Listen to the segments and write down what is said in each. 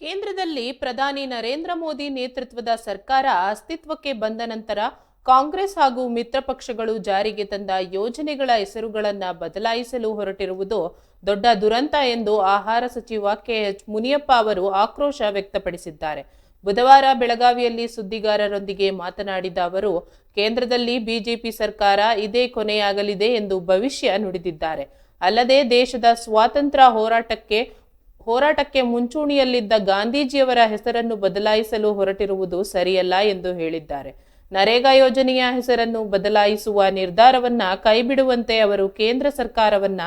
ಕೇಂದ್ರದಲ್ಲಿ ಪ್ರಧಾನಿ ನರೇಂದ್ರ ಮೋದಿ ನೇತೃತ್ವದ ಸರ್ಕಾರ ಅಸ್ತಿತ್ವಕ್ಕೆ ಬಂದ ನಂತರ ಕಾಂಗ್ರೆಸ್ ಹಾಗೂ ಮಿತ್ರ ಪಕ್ಷಗಳು ಜಾರಿಗೆ ತಂದ ಯೋಜನೆಗಳ ಹೆಸರುಗಳನ್ನು ಬದಲಾಯಿಸಲು ಹೊರಟಿರುವುದು ದೊಡ್ಡ ದುರಂತ ಎಂದು ಆಹಾರ ಸಚಿವ ಕೆಎಚ್ ಮುನಿಯಪ್ಪ ಅವರು ಆಕ್ರೋಶ ವ್ಯಕ್ತಪಡಿಸಿದ್ದಾರೆ. ಬುಧವಾರ ಬೆಳಗಾವಿಯಲ್ಲಿ ಸುದ್ದಿಗಾರರೊಂದಿಗೆ ಮಾತನಾಡಿದ ಅವರು, ಕೇಂದ್ರದಲ್ಲಿ ಬಿಜೆಪಿ ಸರ್ಕಾರ ಇದೇ ಕೊನೆಯಾಗಲಿದೆ ಎಂದು ಭವಿಷ್ಯ ನುಡಿದಿದ್ದಾರೆ. ಅಲ್ಲದೆ ದೇಶದ ಸ್ವಾತಂತ್ರ್ಯ ಹೋರಾಟಕ್ಕೆ ಮುಂಚೂಣಿಯಲ್ಲಿದ್ದ ಗಾಂಧೀಜಿಯವರ ಹೆಸರನ್ನು ಬದಲಾಯಿಸಲು ಹೊರಟಿರುವುದು ಸರಿಯಲ್ಲ ಎಂದು ಹೇಳಿದ್ದಾರೆ. ನರೇಗಾ ಯೋಜನೆಯ ಹೆಸರನ್ನು ಬದಲಾಯಿಸುವ ನಿರ್ಧಾರವನ್ನ ಕೈಬಿಡುವಂತೆ ಅವರು ಕೇಂದ್ರ ಸರ್ಕಾರವನ್ನ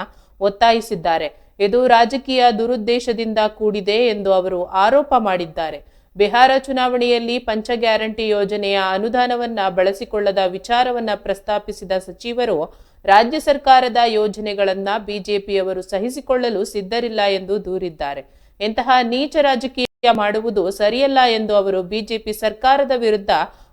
ಒತ್ತಾಯಿಸಿದ್ದಾರೆ. ಇದು ರಾಜಕೀಯ ದುರುದ್ದೇಶದಿಂದ ಕೂಡಿದೆ ಎಂದು ಅವರು ಆರೋಪ ಮಾಡಿದ್ದಾರೆ. ಬಿಹಾರ ಚುನಾವಣೆಯಲ್ಲಿ ಪಂಚ ಗ್ಯಾರಂಟಿ ಯೋಜನೆಯ ಅನುದಾನವನ್ನ ಬಳಸಿಕೊಳ್ಳದ ವಿಚಾರವನ್ನ ಪ್ರಸ್ತಾಪಿಸಿದ ಸಚಿವರು, ರಾಜ್ಯ ಸರ್ಕಾರದ ಯೋಜನೆಗಳನ್ನ ಬಿಜೆಪಿಯವರು ಸಹಿಸಿಕೊಳ್ಳಲು ಸಿದ್ಧರಿಲ್ಲ ಎಂದು ದೂರಿದ್ದಾರೆ. ಇಂತಹ ನೀಚ ರಾಜಕೀಯ ಮಾಡುವುದು ಸರಿಯಲ್ಲ ಎಂದು ಅವರು ಬಿಜೆಪಿ ಸರ್ಕಾರದ ವಿರುದ್ಧ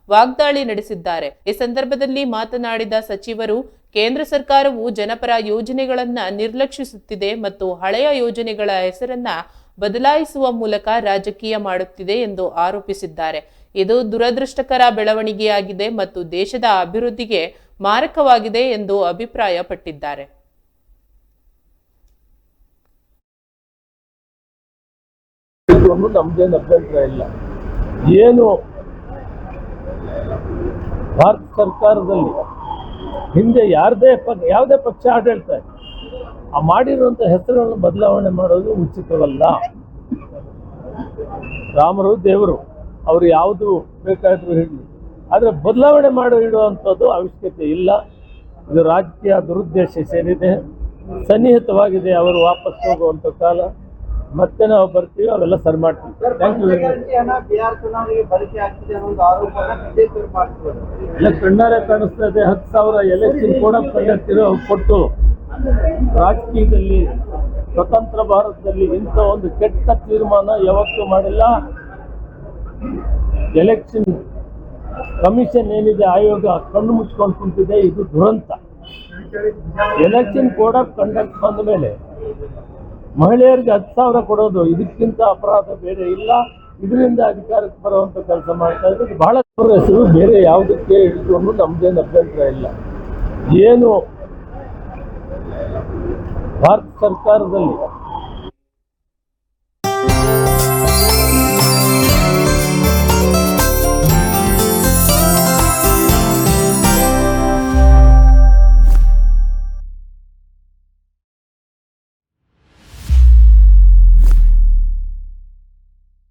ವಾಗ್ದಾಳಿ ನಡೆಸಿದ್ದಾರೆ. ಈ ಸಂದರ್ಭದಲ್ಲಿ ಮಾತನಾಡಿದ ಸಚಿವರು, ಕೇಂದ್ರ ಸರ್ಕಾರವು ಜನಪರ ಯೋಜನೆಗಳನ್ನ ನಿರ್ಲಕ್ಷಿಸುತ್ತಿದೆ ಮತ್ತು ಹಳೆಯ ಯೋಜನೆಗಳ ಹೆಸರನ್ನ ಬದಲಾಯಿಸುವ ಮೂಲಕ ರಾಜಕೀಯ ಮಾಡುತ್ತಿದೆ ಎಂದು ಆರೋಪಿಸಿದ್ದಾರೆ. ಇದು ದುರದೃಷ್ಟಕರ ಬೆಳವಣಿಗೆಯಾಗಿದೆ ಮತ್ತು ದೇಶದ ಅಭಿವೃದ್ಧಿಗೆ ಮಾರಕವಾಗಿದೆ ಎಂದು ಅಭಿಪ್ರಾಯಪಟ್ಟಿದ್ದಾರೆ. ನಮ್ದೇನು ಅಭ್ಯಂತರ ಇಲ್ಲ. ಏನು ಭಾರತ ಸರ್ಕಾರದಲ್ಲಿ ಹಿಂದೆ ಯಾವುದೇ ಪಕ್ಷ ಆಡಳಿತ ಮಾಡಿರುವಂತ ಹೆಸರುಗಳನ್ನು ಬದಲಾವಣೆ ಮಾಡೋದು ಉಚಿತವಲ್ಲ. ರಾಮರು ದೇವರು, ಅವರು ಯಾವುದು ಬೇಕಾದ್ರೂ ಹೇಳಿ, ಆದರೆ ಬದಲಾವಣೆ ಇಡುವಂಥದ್ದು ಅವಶ್ಯಕತೆ ಇಲ್ಲ. ಇದು ರಾಜಕೀಯ ದುರುದ್ದೇಶ ಸೇರಿದೆ, ಸನ್ನಿಹಿತವಾಗಿದೆ. ಅವರು ವಾಪಸ್ ಹೋಗುವಂಥ ಕಾಲ. ಮತ್ತೆ ನಾವು ಬರ್ತೀವಿ, ಅವೆಲ್ಲ ಸರಿ ಮಾಡ್ತೀವಿ. Thank you. ಎಲ್ಲ ಕಣ್ಣಾರೆ ಕಾಣಿಸ್ತಾ ಇದೆ. 10,000 ಎಲೆಕ್ಷನ್ ಕೋಡ್ ಆಫ್ ಕಂಡಕ್ಟ್ ಕೊಟ್ಟು ರಾಜಕೀಯದಲ್ಲಿ ಸ್ವತಂತ್ರ ಭಾರತದಲ್ಲಿ ಇಂಥ ಒಂದು ಕೆಟ್ಟ ತೀರ್ಮಾನ ಯಾವತ್ತೂ ಮಾಡಿಲ್ಲ. ಎಲೆಕ್ಷನ್ ಕಮಿಷನ್ ಏನಿದೆ, ಆಯೋಗ ಕಣ್ಣು ಮುಚ್ಕೊಂಡು ಕುಂತಿದೆ. ಇದು ದುರಂತ. ಎಲೆಕ್ಷನ್ ಕೋಡ್ ಆಫ್ ಕಂಡಕ್ಟ್ ಬಂದ ಮೇಲೆ ಮಹಿಳೆಯರಿಗೆ 10,000 ಕೊಡೋದು, ಇದಕ್ಕಿಂತ ಅಪರಾಧ ಬೇರೆ ಇಲ್ಲ. ಇದರಿಂದ ಅಧಿಕಾರಕ್ಕೆ ಬರುವಂತ ಕೆಲಸ ಮಾಡ್ತಾ ಇದ್ರೆ ಬಹಳ ಹೆಸರು ಬೇರೆ ಯಾವುದಕ್ಕೆ ಹಿಡಿದು ನಮ್ದೇನು ಅಭ್ಯಂತರ ಇಲ್ಲ. ಏನು ಭಾರತ ಸರ್ಕಾರದಲ್ಲಿ